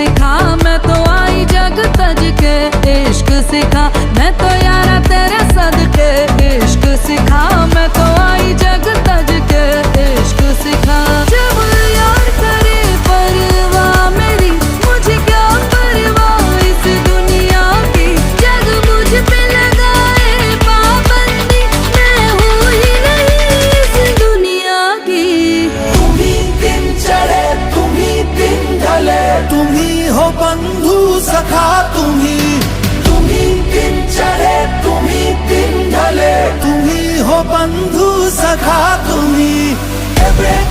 सिखा, मैं तो आई जग तज के। इश्क सिखा मैं तो यारा तेरे सदके। इश्क सिखा मैं तो आई जग तज के। इश्क सिखा जब यार करे परवाह मेरी, मुझे क्या परवाह इस दुनिया की। जग मुझ पे लगाए पाबंदी, मैं हूँ ही नहीं इस दुनिया की। तुम ही दिन चढ़े तुम ही दिन ढले, तुम ही हो बंधु सखा तुम ही दिन चढ़े तुम ही दिन ढले, तुम ही हो बंधु सखा तुम ही।